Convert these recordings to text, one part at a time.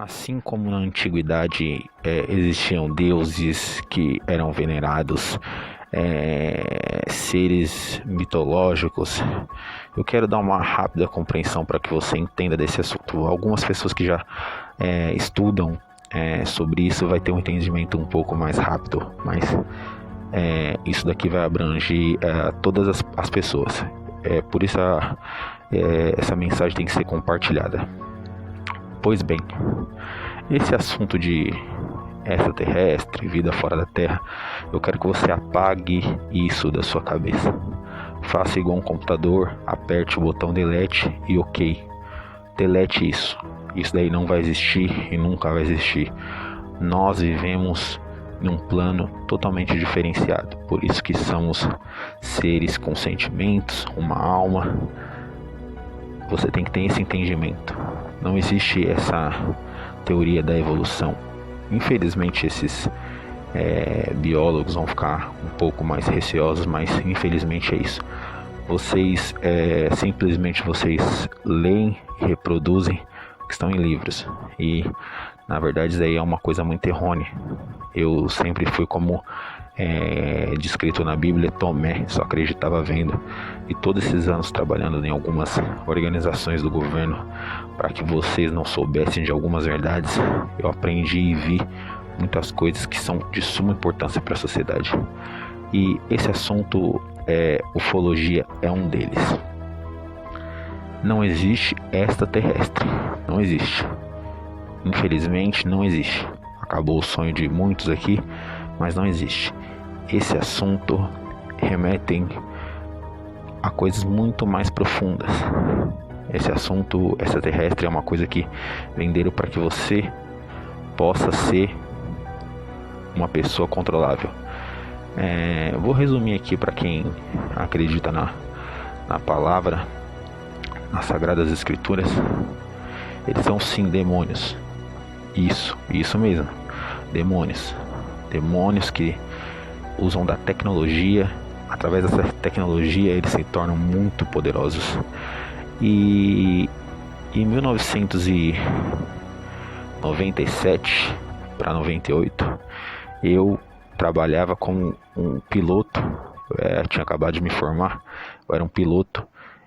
Assim como na antiguidade existiam deuses que eram venerados, seres mitológicos, eu quero dar uma rápida compreensão para que você entenda desse assunto. Algumas pessoas que já estudam sobre isso vai ter um entendimento um pouco mais rápido, mas isso daqui vai abranger todas as pessoas. Por isso essa mensagem tem que ser compartilhada. Pois bem, esse assunto de extraterrestre, vida fora da Terra, eu quero que você apague isso da sua cabeça. Faça igual um computador, aperte o botão delete e ok. Delete isso. Isso daí não vai existir e nunca vai existir. Nós vivemos em um plano totalmente diferenciado. Por isso que somos seres com sentimentos, uma alma. Você tem que ter esse entendimento. Não existe essa teoria da evolução. Infelizmente esses biólogos vão ficar um pouco mais receosos, mas infelizmente é isso. Vocês simplesmente leem e reproduzem o que estão em livros. E na verdade isso aí é uma coisa muito errônea. Eu sempre fui como descrito na Bíblia, Tomé, só acreditava vendo. E todos esses anos trabalhando em algumas organizações do governo para que vocês não soubessem de algumas verdades, eu aprendi e vi muitas coisas que são de suma importância para a sociedade. E esse assunto, ufologia, é um deles. Não existe extraterrestre, não existe. Infelizmente não existe. Acabou o sonho de muitos aqui, mas não existe. Esse assunto remete a coisas muito mais profundas. Esse assunto extraterrestre é uma coisa que venderam para que você possa ser uma pessoa controlável. Vou resumir aqui para quem acredita na palavra, nas Sagradas Escrituras. Eles são sim demônios. Isso mesmo, demônios que usam da tecnologia. Através dessa tecnologia eles se tornam muito poderosos. E em 1997 para 98 eu trabalhava como um piloto. Tinha acabado de me formar, eu era um piloto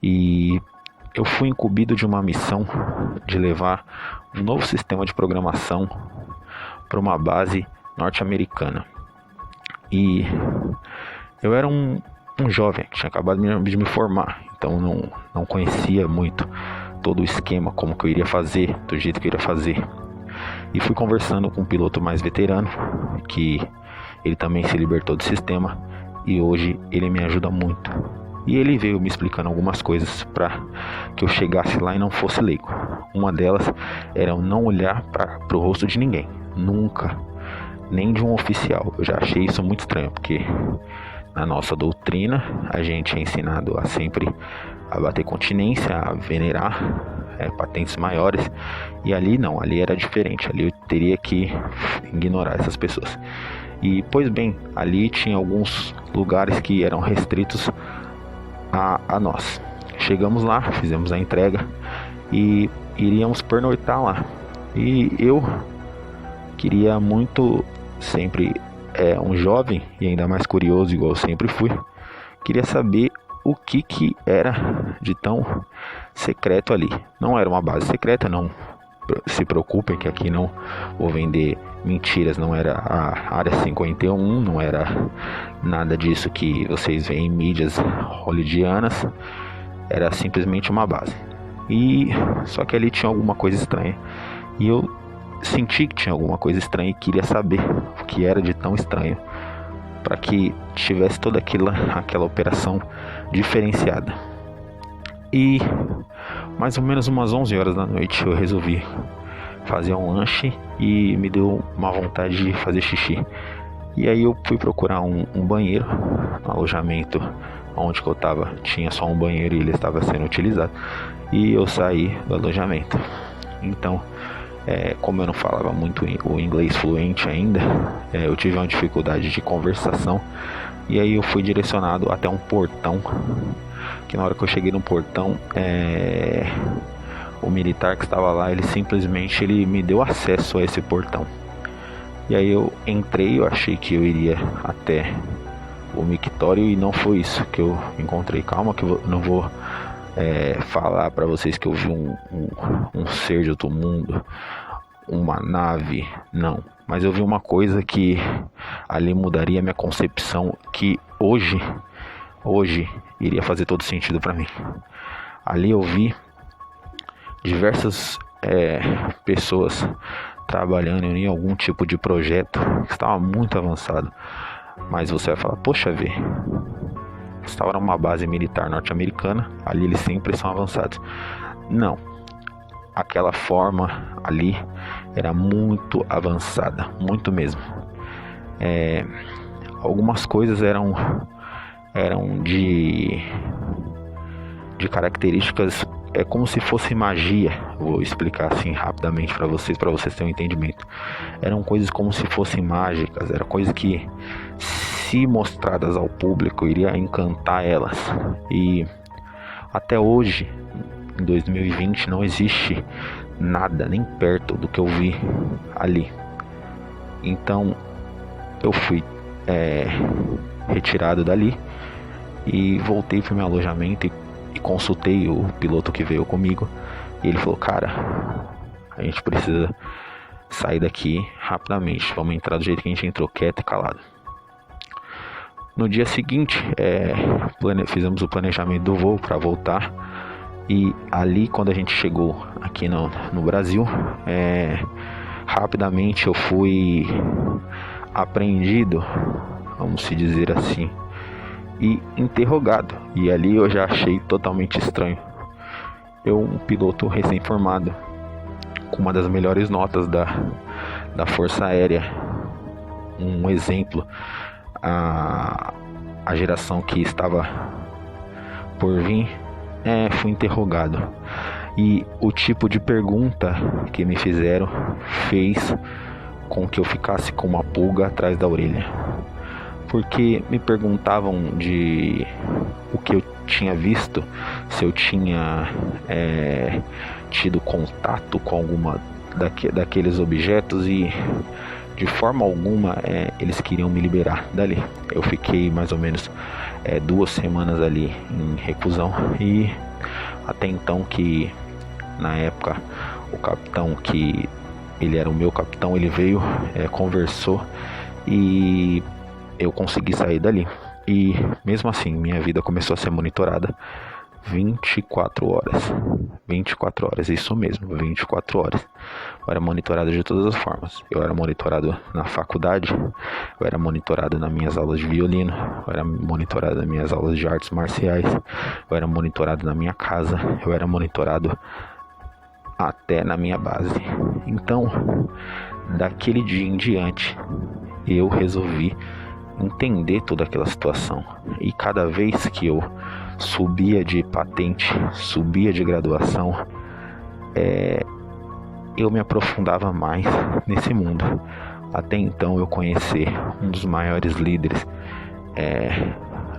e eu fui incumbido de uma missão de levar um novo sistema de programação para uma base norte-americana. E eu era um jovem que tinha acabado de me formar, então não conhecia muito todo o esquema, como que eu iria fazer, do jeito que eu iria fazer. E fui conversando com um piloto mais veterano, que ele também se libertou do sistema, e hoje ele me ajuda muito. E ele veio me explicando algumas coisas para que eu chegasse lá e não fosse leigo. Uma delas era eu não olhar para o rosto de ninguém, nunca, nem de um oficial. Eu já achei isso muito estranho, porque na nossa doutrina a gente é ensinado a sempre bater continência, a venerar patentes maiores, e ali não, ali era diferente, ali eu teria que ignorar essas pessoas. E pois bem, ali tinha alguns lugares que eram restritos a nós. Chegamos lá, fizemos a entrega e iríamos pernoitar lá. E eu queria muito, sempre um jovem e ainda mais curioso, igual eu sempre fui, queria saber o que era de tão secreto ali. Não era uma base secreta, não se preocupem que aqui não vou vender mentiras, não era a Área 51, não era nada disso que vocês veem em mídias hollywoodianas, era simplesmente uma base. E só que ali tinha alguma coisa estranha, e eu senti que tinha alguma coisa estranha e queria saber o que era de tão estranho, para que tivesse toda aquela operação diferenciada. E mais ou menos umas 11 horas da noite eu resolvi fazer um lanche e me deu uma vontade de fazer xixi. E aí eu fui procurar um banheiro. No alojamento onde eu estava tinha só um banheiro e ele estava sendo utilizado. E eu saí do alojamento. Então, como eu não falava muito o inglês fluente ainda, eu tive uma dificuldade de conversação. E aí eu fui direcionado até um portão, que na hora que eu cheguei no portão, o militar que estava lá, ele simplesmente me deu acesso a esse portão. E aí eu entrei, eu achei que eu iria até o mictório e não foi isso que eu encontrei. Calma que eu não vou falar para vocês que eu vi um ser de outro mundo, uma nave, não. Mas eu vi uma coisa que ali mudaria minha concepção, que hoje iria fazer todo sentido para mim. Ali eu vi diversas pessoas trabalhando em algum tipo de projeto que estava muito avançado. Mas você vai falar, poxa, estava numa base militar norte-americana, ali eles sempre são avançados. Não, aquela forma ali era muito avançada, muito mesmo. Algumas coisas eram de características, como se fosse magia. Vou explicar assim rapidamente para vocês terem um entendimento. Eram coisas como se fossem mágicas, eram coisas que, se mostradas ao público, iria encantar elas. E até hoje, em 2020, não existe nada nem perto do que eu vi ali. Então eu fui retirado dali e voltei para o meu alojamento e consultei o piloto que veio comigo. E ele falou, cara, a gente precisa sair daqui rapidamente, vamos entrar do jeito que a gente entrou, quieto e calado. No dia seguinte, fizemos o planejamento do voo para voltar. E ali, quando a gente chegou aqui no Brasil, rapidamente eu fui apreendido, vamos se dizer assim, e interrogado. E ali eu já achei totalmente estranho. Eu, um piloto recém-formado, com uma das melhores notas da Força Aérea, um exemplo, a geração que estava por vir, fui interrogado. E o tipo de pergunta que me fizeram fez com que eu ficasse com uma pulga atrás da orelha. Porque me perguntavam de o que eu tinha visto, se eu tinha tido contato com alguma daqueles objetos, e de forma alguma eles queriam me liberar dali. Eu fiquei mais ou menos 2 semanas ali em reclusão, e até então, que na época o capitão, que ele era o meu capitão, ele veio, conversou e eu consegui sair dali. E mesmo assim, minha vida começou a ser monitorada 24 horas. 24 horas, isso mesmo, 24 horas. Eu era monitorado de todas as formas. Eu era monitorado na faculdade, eu era monitorado nas minhas aulas de violino, eu era monitorado nas minhas aulas de artes marciais, eu era monitorado na minha casa, eu era monitorado até na minha base. Então, daquele dia em diante, eu resolvi entender toda aquela situação. E cada vez que eu subia de patente, subia de graduação, eu me aprofundava mais nesse mundo. Até então eu conheci um dos maiores líderes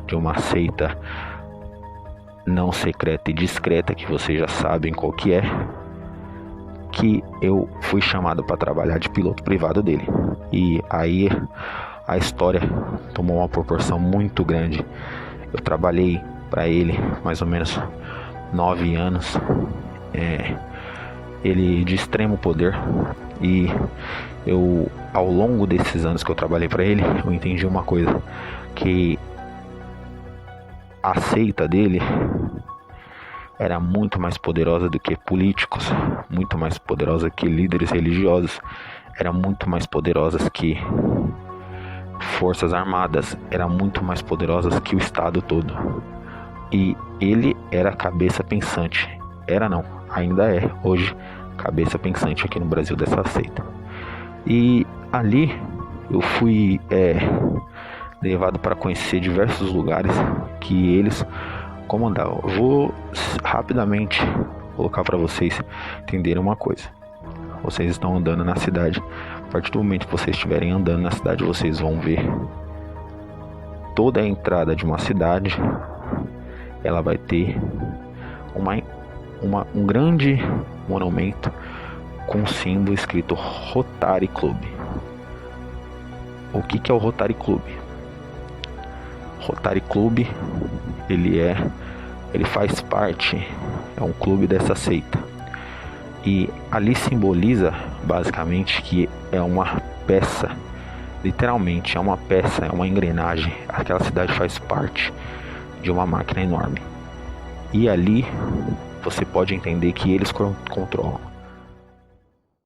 de uma seita não secreta e discreta, que vocês já sabem qual que é, que eu fui chamado para trabalhar de piloto privado dele. E aí a história tomou uma proporção muito grande. Eu trabalhei para ele mais ou menos 9 anos. Ele de extremo poder, e eu, ao longo desses anos que eu trabalhei para ele, eu entendi uma coisa, que a seita dele era muito mais poderosa do que políticos, muito mais poderosa que líderes religiosos, era muito mais poderosas que forças armadas, era muito mais poderosas que o Estado todo. E ele era a cabeça pensante, ainda é hoje cabeça pensante aqui no Brasil dessa seita. E ali eu fui levado para conhecer diversos lugares que eles comandavam. Eu vou rapidamente colocar para vocês entenderem uma coisa. Vocês estão andando na cidade. A partir do momento que vocês estiverem andando na cidade, vocês vão ver toda a entrada de uma cidade. Ela vai ter um grande monumento com um símbolo escrito Rotary Club. O que é o Rotary Club? Rotary Club, ele faz parte, é um clube dessa seita. E ali simboliza basicamente que é uma peça, literalmente é uma peça, é uma engrenagem. Aquela cidade faz parte de uma máquina enorme. E ali você pode entender que eles controlam